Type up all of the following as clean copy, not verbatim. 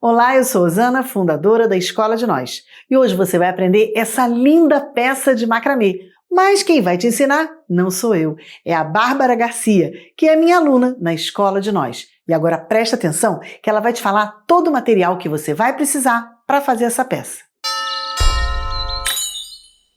Olá, eu sou Osana, fundadora da Escola de Nós. E hoje você vai aprender essa linda peça de macramê. Mas quem vai te ensinar não sou eu, é a Bárbara Garcia, que é minha aluna na Escola de Nós. E agora presta atenção que ela vai te falar todo o material que você vai precisar para fazer essa peça.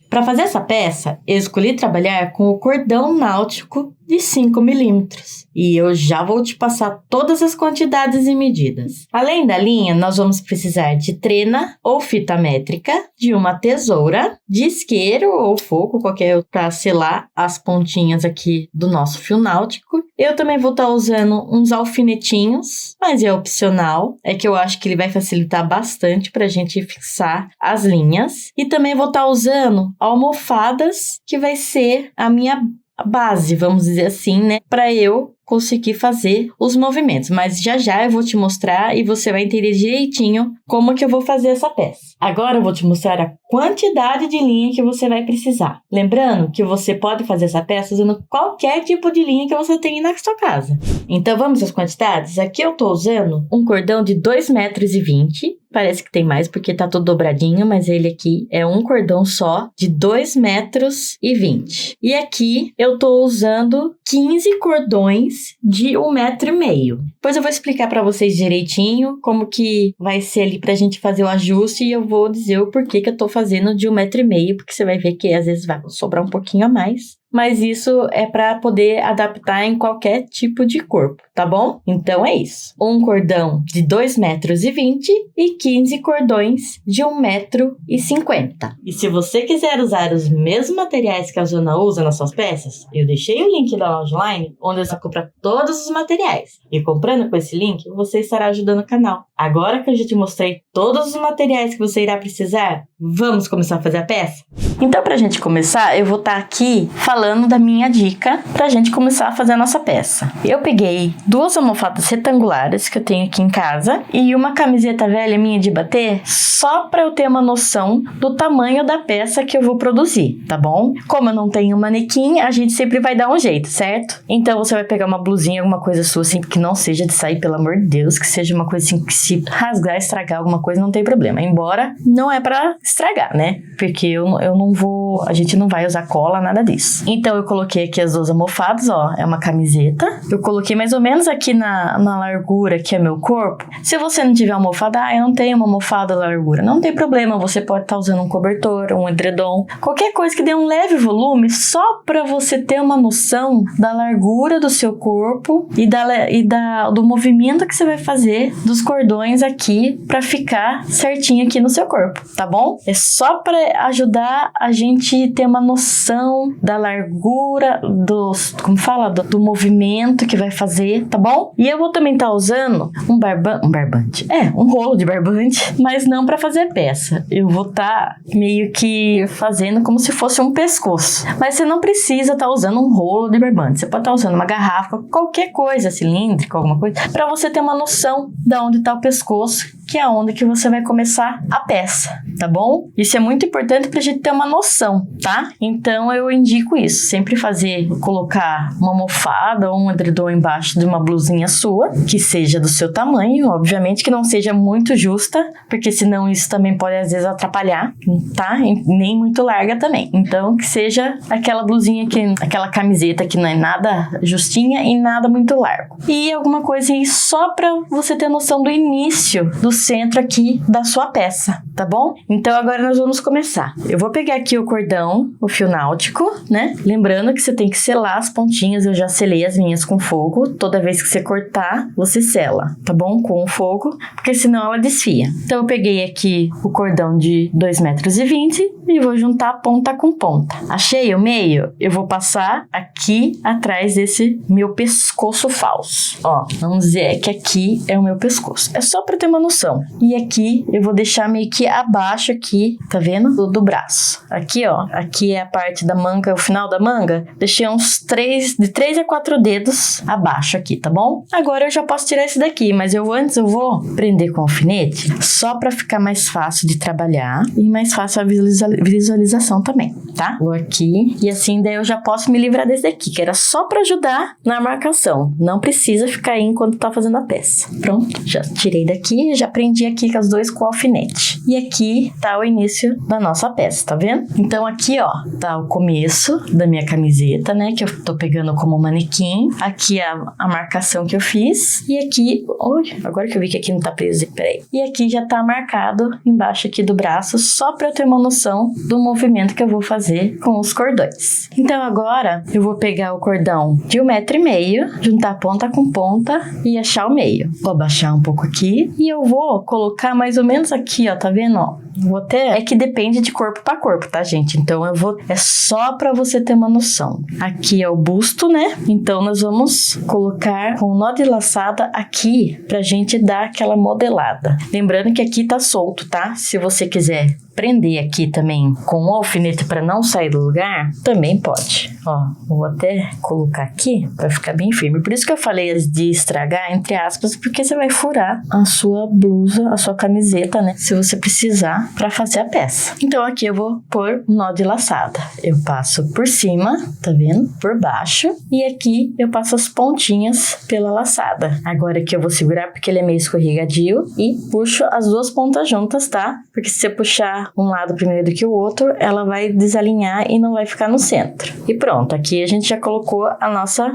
Para fazer essa peça, eu escolhi trabalhar com o cordão náutico de 5 milímetros. E eu já vou te passar todas as quantidades e medidas. Além da linha, nós vamos precisar de trena ou fita métrica, de uma tesoura, de isqueiro ou fogo, qualquer para selar as pontinhas aqui do nosso fio náutico. Eu também vou estar usando uns alfinetinhos, mas é opcional. É que eu acho que ele vai facilitar bastante para a gente fixar as linhas. E também vou estar usando almofadas, que vai ser a minha base, vamos dizer assim, né? Para eu conseguir fazer os movimentos. Mas já eu vou te mostrar e você vai entender direitinho como que eu vou fazer essa peça. Agora eu vou te mostrar a quantidade de linha que você vai precisar. Lembrando que você pode fazer essa peça usando qualquer tipo de linha que você tenha na sua casa. Então vamos às quantidades? Aqui eu tô usando um cordão de 2,20 metros. Parece que tem mais porque tá todo dobradinho, mas ele aqui é um cordão só de 2,20 metros. E aqui eu tô usando 15 cordões de 1,5 metro. Depois eu vou explicar para vocês direitinho como que vai ser ali pra gente fazer o ajuste e eu vou dizer o porquê que eu tô fazendo de 1,5 metro, porque você vai ver que às vezes vai sobrar um pouquinho a mais. Mas isso é para poder adaptar em qualquer tipo de corpo, tá bom? Então é isso. Um cordão de 2,20 metros e 15 cordões de 1,50 metro. E se você quiser usar os mesmos materiais que a Zona usa nas suas peças, eu deixei o link da loja online, onde você compra todos os materiais. E comprando com esse link, você estará ajudando o canal. Agora que eu já te mostrei todos os materiais que você irá precisar, vamos começar a fazer a peça? Então, pra gente começar, eu vou estar aqui falando da minha dica pra gente começar a fazer a nossa peça. Eu peguei 2 almofadas retangulares que eu tenho aqui em casa e uma camiseta velha minha de bater, só pra eu ter uma noção do tamanho da peça que eu vou produzir, tá bom? Como eu não tenho manequim, a gente sempre vai dar um jeito, certo? Então, você vai pegar uma blusinha, alguma coisa sua, assim, que não seja de sair, pelo amor de Deus, que seja uma coisa assim, que se rasgar, estragar alguma coisa, não tem problema. Embora, não é pra estragar, né? Porque eu não vou, a gente não vai usar cola, nada disso. Então, eu coloquei aqui as 2 almofadas, ó, é uma camiseta. Eu coloquei mais ou menos aqui na largura, que é meu corpo. Se você não tiver almofada, eu não tenho uma almofada largura. Não tem problema, você pode estar usando um cobertor, um edredom, qualquer coisa que dê um leve volume, só para você ter uma noção da largura do seu corpo e do movimento que você vai fazer dos cordões aqui para ficar certinho aqui no seu corpo, tá bom? É só para ajudar a gente ter uma noção da largura do movimento que vai fazer, tá bom? E eu vou também estar usando um rolo de barbante, mas não para fazer peça. Eu vou estar meio que fazendo como se fosse um pescoço. Mas você não precisa estar usando um rolo de barbante. Você pode estar usando uma garrafa, qualquer coisa cilíndrica, alguma coisa, para você ter uma noção de onde está o pescoço, que é onde que você vai começar a peça, tá bom? Isso é muito importante pra gente ter uma noção, tá? Então eu indico isso, sempre colocar uma almofada ou um edredom embaixo de uma blusinha sua, que seja do seu tamanho, obviamente que não seja muito justa, porque senão isso também pode às vezes atrapalhar, tá? E nem muito larga também. Então que seja aquela blusinha aquela camiseta que não é nada justinha e nada muito largo. E alguma coisa aí só pra você ter noção do início, do centro aqui da sua peça, tá bom? Então agora nós vamos começar. Eu vou pegar aqui o cordão, o fio náutico, né? Lembrando que você tem que selar as pontinhas, eu já selei as minhas com fogo. Toda vez que você cortar, você sela, tá bom? Com o fogo, porque senão ela desfia. Então eu peguei aqui o cordão de 2,20 metros e vou juntar ponta com ponta. Achei o meio? Eu vou passar aqui atrás desse meu pescoço falso. Ó, vamos dizer que aqui é o meu pescoço. É só pra ter uma noção. E aqui eu vou deixar meio que abaixo aqui, tá vendo? Do braço. Aqui, ó, aqui é a parte da manga, o final da manga. Deixei uns 3 a 4 dedos abaixo aqui, tá bom? Agora eu já posso tirar esse daqui, mas antes eu vou prender com alfinete, só pra ficar mais fácil de trabalhar e mais fácil a visualização também, tá? Vou aqui e assim daí eu já posso me livrar desse daqui, que era só pra ajudar na marcação. Não precisa ficar aí enquanto tá fazendo a peça. Pronto, já tirei daqui e já prendi aqui com os dois com o alfinete. E aqui tá o início da nossa peça, tá vendo? Então aqui, ó, tá o começo da minha camiseta, né, que eu tô pegando como manequim. Aqui a marcação que eu fiz. E aqui, agora que eu vi que aqui não tá preso, peraí. E aqui já tá marcado embaixo aqui do braço, só pra eu ter uma noção do movimento que eu vou fazer com os cordões. Então agora eu vou pegar o cordão de 1,5 m, juntar ponta com ponta e achar o meio. Vou abaixar um pouco aqui e eu vou colocar mais ou menos aqui, ó, tá vendo, ó? É que depende de corpo pra corpo, tá, gente? Então é só pra você ter uma noção. Aqui é o busto, né? Então nós vamos colocar com nó de laçada aqui pra gente dar aquela modelada. Lembrando que aqui tá solto, tá? Se você quiser prender aqui também com um alfinete para não sair do lugar, também pode. Ó, vou até colocar aqui para ficar bem firme. Por isso que eu falei de estragar, entre aspas, porque você vai furar a sua blusa, a sua camiseta, né? Se você precisar para fazer a peça. Então aqui eu vou pôr nó de laçada. Eu passo por cima, tá vendo? Por baixo. E aqui eu passo as pontinhas pela laçada. Agora aqui eu vou segurar porque ele é meio escorregadio e puxo as duas pontas juntas, tá? Porque se você puxar um lado primeiro do que o outro, ela vai desalinhar e não vai ficar no centro. E pronto, aqui a gente já colocou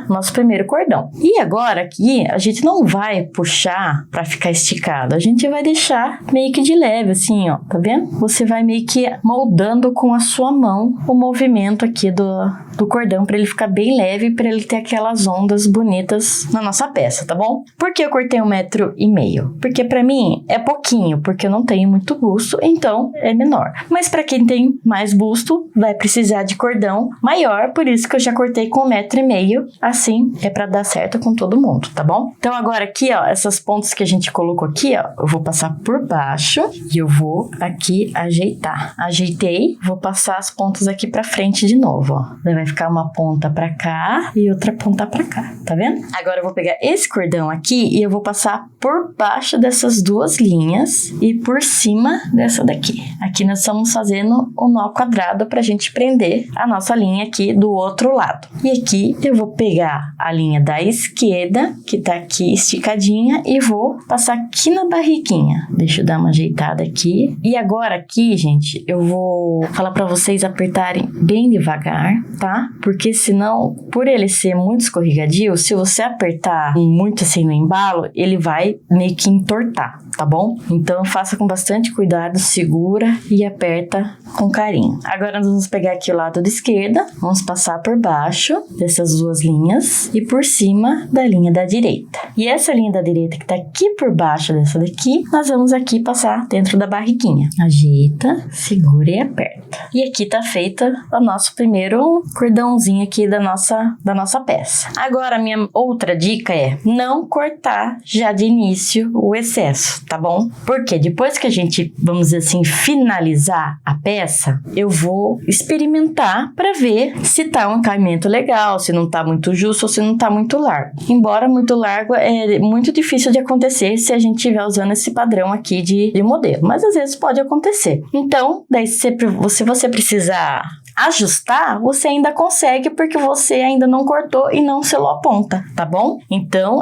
nosso primeiro cordão. E agora aqui a gente não vai puxar para ficar esticado, a gente vai deixar meio que de leve, assim, ó, tá vendo? Você vai meio que moldando com a sua mão o movimento aqui do cordão para ele ficar bem leve, para ele ter aquelas ondas bonitas na nossa peça, tá bom? Por que eu cortei 1,5 m? Porque para mim é pouquinho, porque eu não tenho muito busto, então é menor. Mas para quem tem mais busto, vai precisar de cordão maior, por isso que eu já cortei com 1,5 m, assim é para dar certo com todo mundo, tá bom? Então agora aqui, ó, essas pontas que a gente colocou aqui, ó, eu vou passar por baixo e eu vou aqui ajeitar. Ajeitei, vou passar as pontas aqui para frente de novo, ó. Daí vai ficar uma ponta para cá e outra ponta para cá, tá vendo? Agora eu vou pegar esse cordão aqui e eu vou passar por baixo dessas duas linhas e por cima dessa daqui. Aqui nós estamos fazendo o nó quadrado pra gente prender a nossa linha aqui do outro lado. E aqui eu vou pegar a linha da esquerda, que tá aqui esticadinha, e vou passar aqui na barriguinha. Deixa eu dar uma ajeitada aqui. E agora aqui, gente, eu vou falar pra vocês apertarem bem devagar, tá? Porque senão, por ele ser muito escorregadio, se você apertar muito assim no embalo, ele vai meio que entortar, tá bom? Então faça com bastante cuidado, segura e aperta com carinho. Agora nós vamos pegar aqui o lado da esquerda, vamos passar por baixo dessas duas linhas e por cima da linha da direita. E essa linha da direita que tá aqui por baixo dessa daqui, nós vamos aqui passar dentro da barriguinha. Ajeita, segura e aperta. E aqui tá feita o nosso primeiro cordãozinho aqui da nossa peça. Agora a minha outra dica é não cortar já de início o excesso, tá bom? Porque depois que a gente, vamos dizer assim, finalizar a peça, eu vou experimentar para ver se tá um caimento legal, se não tá muito justo ou se não tá muito largo. Embora muito largo é muito difícil de acontecer se a gente estiver usando esse padrão aqui de modelo, mas às vezes pode acontecer. Então, daí se você precisar ajustar, você ainda consegue porque você ainda não cortou e não selou a ponta, tá bom? Então,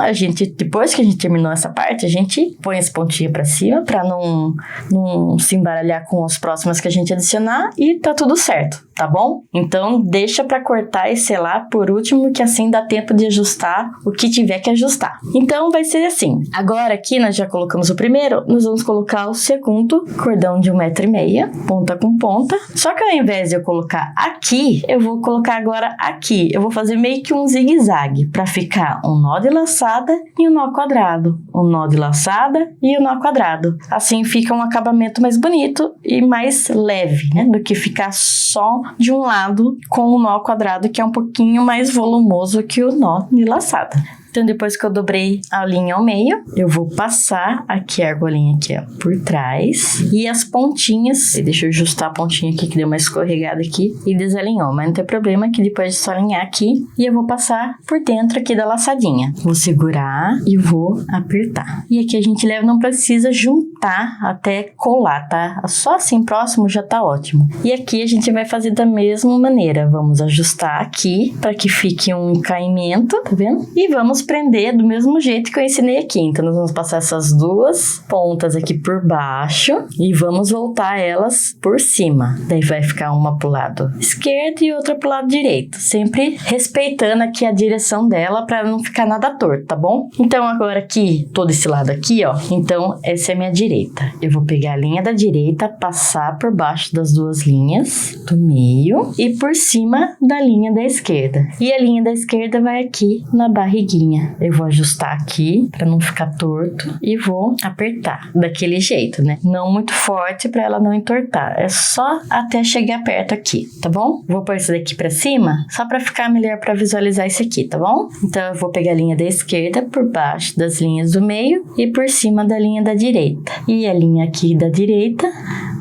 depois que a gente terminou essa parte, a gente põe esse pontinho pra cima pra não se embaralhar com as próximas que a gente adicionar e tá tudo certo, tá bom? Então, deixa pra cortar e selar por último, que assim dá tempo de ajustar o que tiver que ajustar. Então, vai ser assim. Agora aqui nós já colocamos o primeiro, nós vamos colocar o segundo cordão de 1,5 m, ponta com ponta. Só que ao invés de eu colocar aqui, eu vou colocar agora aqui. Eu vou fazer meio que um zigue-zague para ficar um nó de laçada e um nó quadrado. Um nó de laçada e um nó quadrado. Assim fica um acabamento mais bonito e mais leve, né? Do que ficar só de um lado com o nó quadrado, que é um pouquinho mais volumoso que o nó de laçada. Então, depois que eu dobrei a linha ao meio, eu vou passar aqui a argolinha aqui, ó, por trás. E as pontinhas, deixa eu ajustar a pontinha aqui que deu uma escorregada aqui e desalinhou. Mas não tem problema que depois é só alinhar aqui e eu vou passar por dentro aqui da laçadinha. Vou segurar e vou apertar. E aqui a gente não precisa juntar apertar até colar, tá? Só assim próximo já tá ótimo. E aqui a gente vai fazer da mesma maneira. Vamos ajustar aqui para que fique um caimento, tá vendo? E vamos prender do mesmo jeito que eu ensinei aqui. Então, nós vamos passar essas duas pontas aqui por baixo e vamos voltar elas por cima. Daí vai ficar uma pro lado esquerdo e outra pro lado direito. Sempre respeitando aqui a direção dela para não ficar nada torto, tá bom? Então, agora aqui, todo esse lado aqui, ó. Então, essa é a minha direita. Eu vou pegar a linha da direita, passar por baixo das duas linhas do meio e por cima da linha da esquerda. E a linha da esquerda vai aqui na barriguinha. Eu vou ajustar aqui para não ficar torto e vou apertar daquele jeito, né? Não muito forte para ela não entortar. É só até chegar perto aqui, tá bom? Vou pôr isso daqui para cima só para ficar melhor para visualizar isso aqui, tá bom? Então eu vou pegar a linha da esquerda por baixo das linhas do meio e por cima da linha da direita. E a linha aqui da direita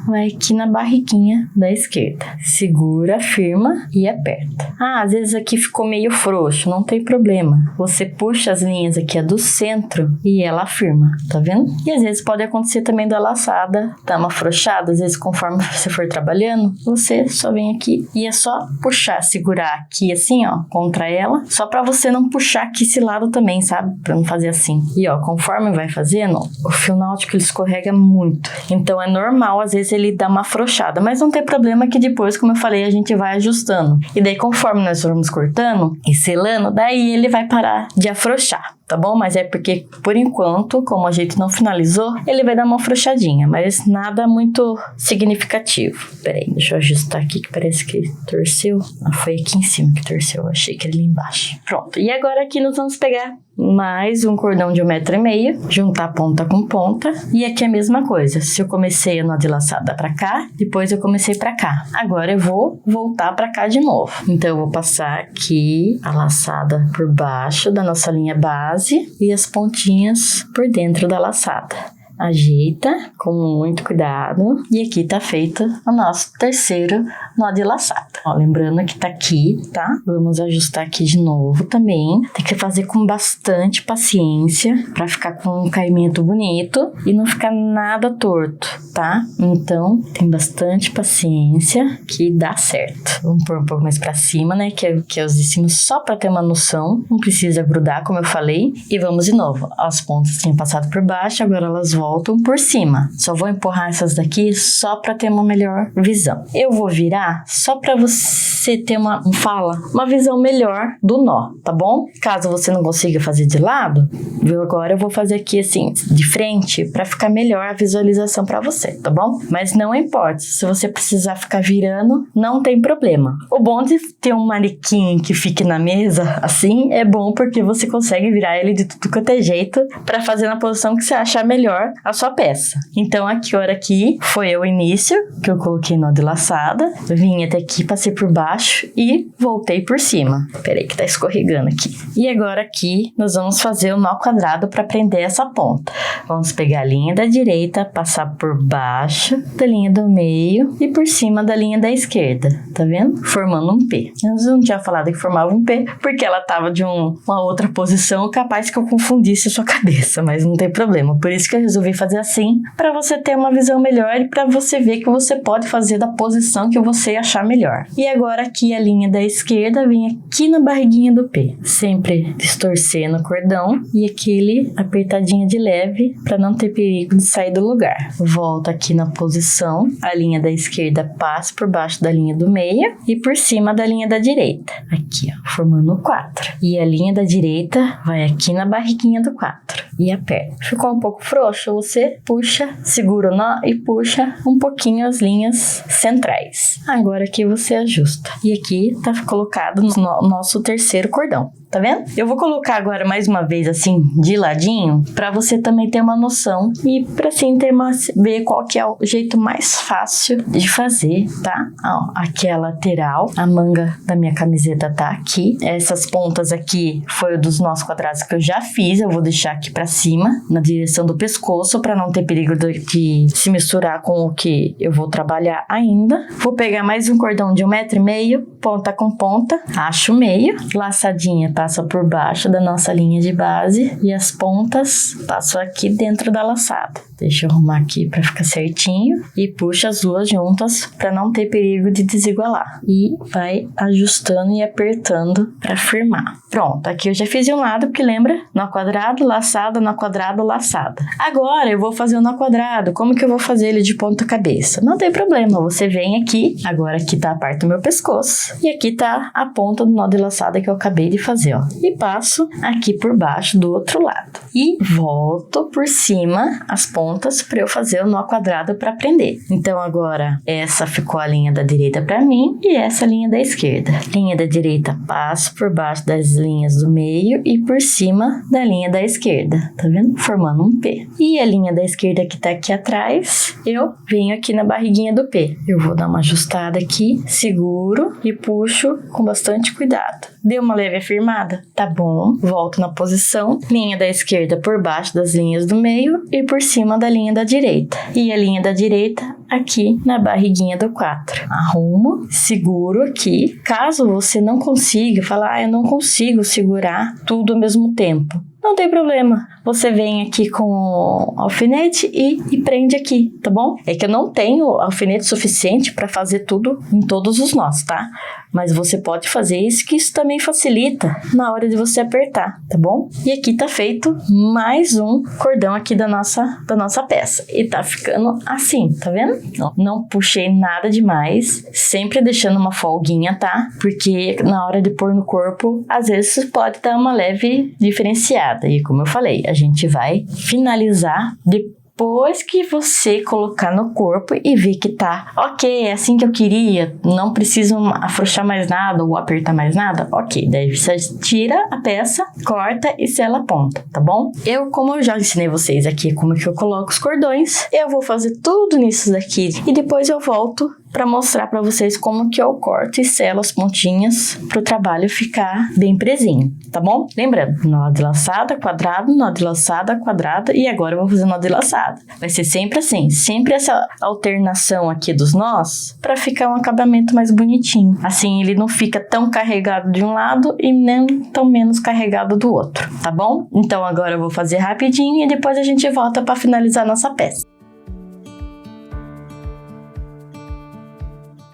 vai aqui na barriguinha da esquerda. Segura, firma e aperta. Às vezes aqui ficou meio frouxo, não tem problema. Você puxa as linhas aqui do centro e ela firma, tá vendo? E às vezes pode acontecer também da laçada dar uma afrouxada, às vezes conforme você for trabalhando, você só vem aqui e é só puxar, segurar aqui assim, ó, contra ela, só pra você não puxar aqui esse lado também, sabe? Pra não fazer assim. E ó, conforme vai fazendo, o fio náutico ele escorrega muito. Então é normal, às vezes ele dá uma afrouxada, mas não tem problema que depois, como eu falei, a gente vai ajustando. E daí conforme nós formos cortando e selando, daí ele vai parar de afrouxar, tá bom? Mas é porque, por enquanto, como a gente não finalizou, ele vai dar uma afrouxadinha, mas nada muito significativo. Peraí, deixa eu ajustar aqui que parece que torceu. Foi aqui em cima que torceu, eu achei que era ali embaixo. Pronto, e agora aqui nós vamos pegar mais um cordão de 1,5 m, juntar ponta com ponta, e aqui a mesma coisa. Se eu comecei a nó de laçada pra cá, depois eu comecei pra cá. Agora eu vou voltar pra cá de novo. Então eu vou passar aqui a laçada por baixo da nossa linha base e as pontinhas por dentro da laçada. Ajeita com muito cuidado e aqui tá feito o nosso terceiro nó de laçada. Ó, lembrando que tá aqui, tá? Vamos ajustar aqui de novo também. Tem que fazer com bastante paciência pra ficar com um caimento bonito e não ficar nada torto, tá? Então, tem bastante paciência que dá certo. Vamos pôr um pouco mais pra cima, né? Que é os de cima só pra ter uma noção. Não precisa grudar, como eu falei. E vamos de novo. As pontas tinham passado por baixo, agora elas voltam por cima. Só vou empurrar essas daqui só para ter uma melhor visão. Eu vou virar só para você ter uma visão melhor do nó, tá bom? Caso você não consiga fazer de lado, agora eu vou fazer aqui assim, de frente, para ficar melhor a visualização para você, tá bom? Mas não importa, se você precisar ficar virando, não tem problema. O bom de ter um manequim que fique na mesa, assim, é bom porque você consegue virar ele de tudo quanto é jeito para fazer na posição que você achar melhor a sua peça. Então, aqui foi o início, que eu coloquei nó de laçada, vim até aqui, passei por baixo e voltei por cima. Peraí que tá escorregando aqui. E agora aqui, nós vamos fazer o nó quadrado para prender essa ponta. Vamos pegar a linha da direita, passar por baixo da linha do meio e por cima da linha da esquerda, tá vendo? Formando um P. Eu não tinha falado que formava um P, porque ela tava de uma outra posição, capaz que eu confundisse a sua cabeça, mas não tem problema. Por isso que eu resolvi fazer assim, para você ter uma visão melhor e para você ver que você pode fazer da posição que você achar melhor. E agora aqui a linha da esquerda vem aqui na barriguinha do P, sempre distorcendo o cordão e aquele apertadinha de leve para não ter perigo de sair do lugar. Volta aqui na posição, a linha da esquerda passa por baixo da linha do meio e por cima da linha da direita, aqui ó, formando o 4. E a linha da direita vai aqui na barriguinha do 4 e aperta. Ficou um pouco frouxo, você puxa, segura o nó e puxa um pouquinho as linhas centrais. Agora aqui você ajusta. E aqui tá colocado no nosso terceiro cordão. Tá vendo? Eu vou colocar agora mais uma vez assim, de ladinho, pra você também ter uma noção e pra assim ver qual que é o jeito mais fácil de fazer, tá? Ó, aqui é a lateral, a manga da minha camiseta tá aqui. Essas pontas aqui foi dos nós quadrados que eu já fiz, eu vou deixar aqui pra cima, na direção do pescoço, pra não ter perigo de se misturar com o que eu vou trabalhar ainda. Vou pegar mais um cordão de 1,5 m, ponta com ponta, acho meio, laçadinha passa por baixo da nossa linha de base e as pontas passam aqui dentro da laçada. Deixa eu arrumar aqui para ficar certinho e puxa as duas juntas para não ter perigo de desigualar. E vai ajustando e apertando para firmar. Pronto, aqui eu já fiz de um lado, porque lembra? Nó quadrado, laçada, nó quadrado, laçada. Agora eu vou fazer o nó quadrado. Como que eu vou fazer ele de ponta cabeça? Não tem problema, você vem aqui, agora aqui tá a parte do meu pescoço e aqui tá a ponta do nó de laçada que eu acabei de fazer, ó. E passo aqui por baixo do outro lado. E volto por cima as pontas para eu fazer o nó quadrado para prender. Então agora essa ficou a linha da direita para mim e essa linha da esquerda. Linha da direita passo por baixo das linhas do meio e por cima da linha da esquerda, tá vendo? Formando um P. E a linha da esquerda que tá aqui atrás, eu venho aqui na barriguinha do P. Eu vou dar uma ajustada aqui, seguro e puxo com bastante cuidado. Deu uma leve afirmada? Tá bom. Volto na posição. Linha da esquerda por baixo das linhas do meio e por cima da linha da direita. E a linha da direita aqui na barriguinha do 4. Arrumo, seguro aqui. Caso você não consiga, falar, eu não consigo segurar tudo ao mesmo tempo. Não tem problema, você vem aqui com o alfinete e prende aqui, tá bom? É que eu não tenho alfinete suficiente para fazer tudo em todos os nós, tá? Mas você pode fazer isso, que isso também facilita na hora de você apertar, tá bom? E aqui tá feito mais um cordão aqui da nossa peça. E tá ficando assim, tá vendo? Não puxei nada demais, sempre deixando uma folguinha, tá? Porque na hora de pôr no corpo, às vezes pode dar uma leve diferenciada. E como eu falei, a gente vai finalizar depois que você colocar no corpo e ver que tá ok, é assim que eu queria, não preciso afrouxar mais nada ou apertar mais nada, ok, daí você tira a peça, corta e sela a ponta, tá bom? Como eu já ensinei vocês aqui como que eu coloco os cordões, eu vou fazer tudo nisso daqui e depois eu volto para mostrar para vocês como que eu corto e selo as pontinhas para o trabalho ficar bem presinho, tá bom? Lembrando, nó de laçada, quadrado, nó de laçada, quadrado e agora eu vou fazer nó de laçada. Vai ser sempre assim, sempre essa alternação aqui dos nós para ficar um acabamento mais bonitinho. Assim ele não fica tão carregado de um lado e nem tão menos carregado do outro, tá bom? Então agora eu vou fazer rapidinho e depois a gente volta para finalizar nossa peça.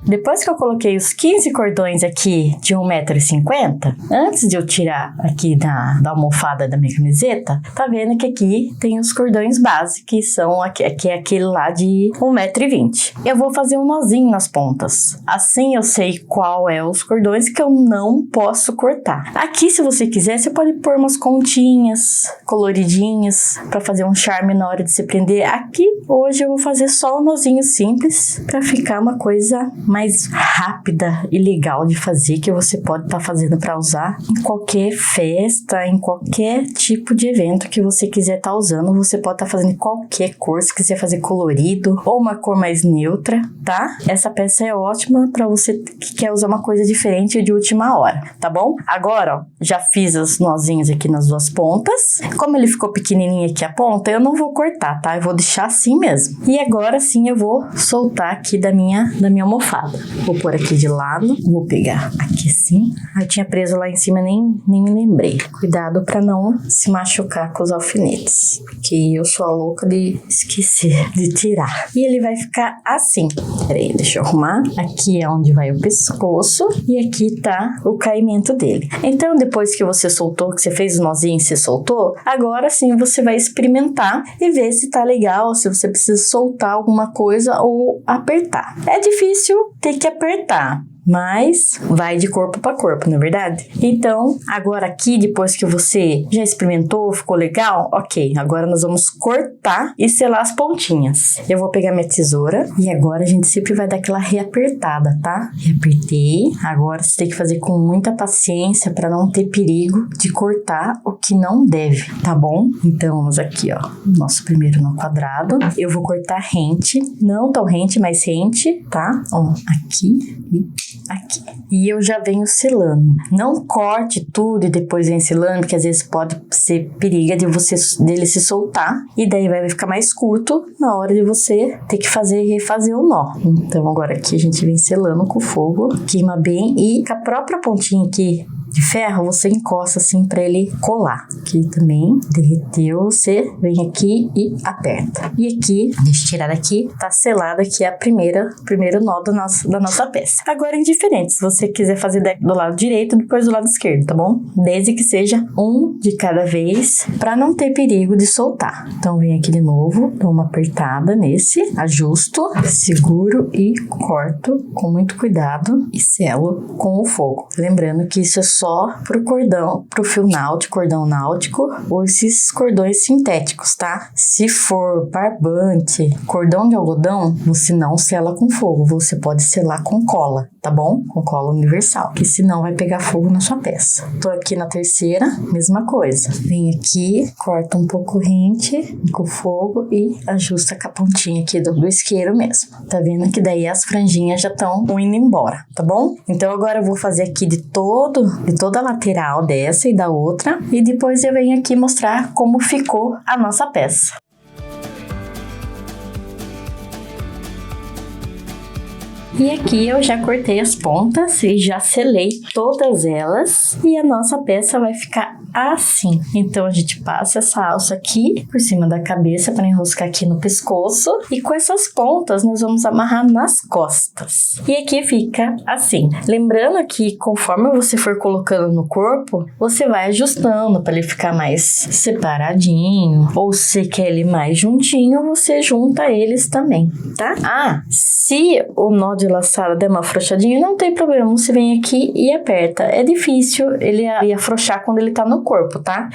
Depois que eu coloquei os 15 cordões aqui de 1,50 m, antes de eu tirar aqui da almofada da minha camiseta, tá vendo que aqui tem os cordões base, que são aqui é aquele lá de 1,20 m. Eu vou fazer um nozinho nas pontas. Assim eu sei qual é os cordões que eu não posso cortar. Aqui, se você quiser, você pode pôr umas continhas coloridinhas para fazer um charme na hora de se prender. Aqui, hoje eu vou fazer só um nozinho simples para ficar uma coisa mais rápida e legal de fazer, que você pode estar fazendo para usar em qualquer festa, em qualquer tipo de evento que você quiser estar usando. Você pode estar fazendo em qualquer cor, se quiser fazer colorido ou uma cor mais neutra, tá? Essa peça é ótima para você que quer usar uma coisa diferente de última hora, tá bom? Agora, ó, já fiz os nozinhos aqui nas duas pontas. Como ele ficou pequenininho aqui a ponta, eu não vou cortar, tá? Eu vou deixar assim mesmo. E agora sim eu vou soltar aqui da minha almofada. Vou pôr aqui de lado, vou pegar aqui assim. Eu tinha preso lá em cima, nem me lembrei. Cuidado para não se machucar com os alfinetes, porque eu sou a louca de esquecer de tirar. E ele vai ficar assim. Peraí, deixa eu arrumar. Aqui é onde vai o pescoço e aqui tá o caimento dele. Então, depois que você soltou, que você fez o nozinho e você soltou, agora sim você vai experimentar e ver se tá legal, se você precisa soltar alguma coisa ou apertar. É difícil ter que apertar, mas vai de corpo para corpo, não é verdade? Então, agora aqui, depois que você já experimentou, ficou legal? Ok, agora nós vamos cortar e selar as pontinhas. Eu vou pegar minha tesoura e agora a gente sempre vai dar aquela reapertada, tá? Reapertei. Agora você tem que fazer com muita paciência para não ter perigo de cortar o que não deve, tá bom? Então, vamos aqui, ó, nosso primeiro nó quadrado. Eu vou cortar rente, não tão rente, mas rente, tá? Ó, aqui e aqui. E eu já venho selando. Não corte tudo e depois vem selando, porque às vezes pode ser perigo dele se soltar e daí vai ficar mais curto na hora de você ter que refazer o nó. Então agora aqui a gente vem selando com o fogo, queima bem e com a própria pontinha aqui de ferro, você encosta assim pra ele colar. Aqui também derreteu, você vem aqui e aperta. E aqui, deixa eu tirar daqui, tá selada aqui a primeiro nó da nossa peça. Agora é indiferente, se você quiser fazer do lado direito, depois do lado esquerdo, tá bom? Desde que seja um de cada vez, pra não ter perigo de soltar. Então vem aqui de novo, dou uma apertada nesse, ajusto, seguro e corto com muito cuidado e selo com o fogo. Lembrando que isso é só pro fio náutico, cordão náutico ou esses cordões sintéticos, tá? Se for barbante, cordão de algodão, você não sela com fogo, você pode selar com cola, tá bom? Com cola universal, que senão vai pegar fogo na sua peça. Tô aqui na terceira, mesma coisa. Vem aqui, corta um pouco rente com fogo e ajusta com a pontinha aqui do isqueiro mesmo. Tá vendo que daí as franjinhas já estão indo embora, tá bom? Então agora eu vou fazer aqui de toda a lateral dessa e da outra e depois eu venho aqui mostrar como ficou a nossa peça. E aqui eu já cortei as pontas e já selei todas elas e a nossa peça vai ficar assim. Então a gente passa essa alça aqui por cima da cabeça para enroscar aqui no pescoço e com essas pontas nós vamos amarrar nas costas. E aqui fica assim. Lembrando que conforme você for colocando no corpo, você vai ajustando para ele ficar mais separadinho ou se quer ele mais juntinho, você junta eles também, tá? Se o nó de laçada der uma afrouxadinha, não tem problema, você vem aqui e aperta. É difícil ele afrouxar quando ele tá no corpo, tá?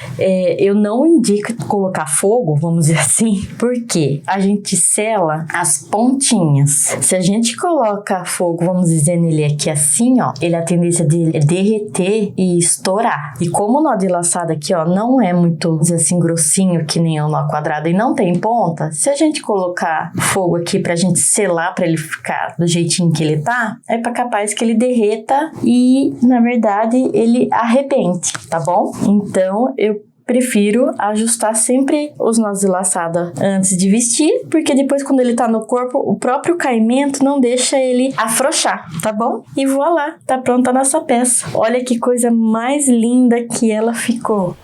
Eu não indico colocar fogo, vamos dizer assim, porque a gente sela as pontinhas. Se a gente coloca fogo, vamos dizer, nele aqui assim, ó, ele a tendência dele é derreter e estourar. E como o nó de laçada aqui, ó, não é muito, vamos dizer assim, grossinho que nem o nó quadrado e não tem ponta, se a gente colocar fogo aqui pra gente selar, pra ele ficar do jeitinho que ele tá, é capaz que ele derreta e, na verdade, ele arrebente, tá bom? Então, eu prefiro ajustar sempre os nós de laçada antes de vestir, porque depois quando ele tá no corpo, o próprio caimento não deixa ele afrouxar, tá bom? E voilá, tá pronta a nossa peça. Olha que coisa mais linda que ela ficou.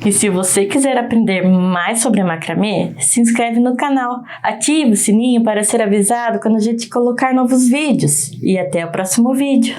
E se você quiser aprender mais sobre macramê, se inscreve no canal, ative o sininho para ser avisado quando a gente colocar novos vídeos. E até o próximo vídeo!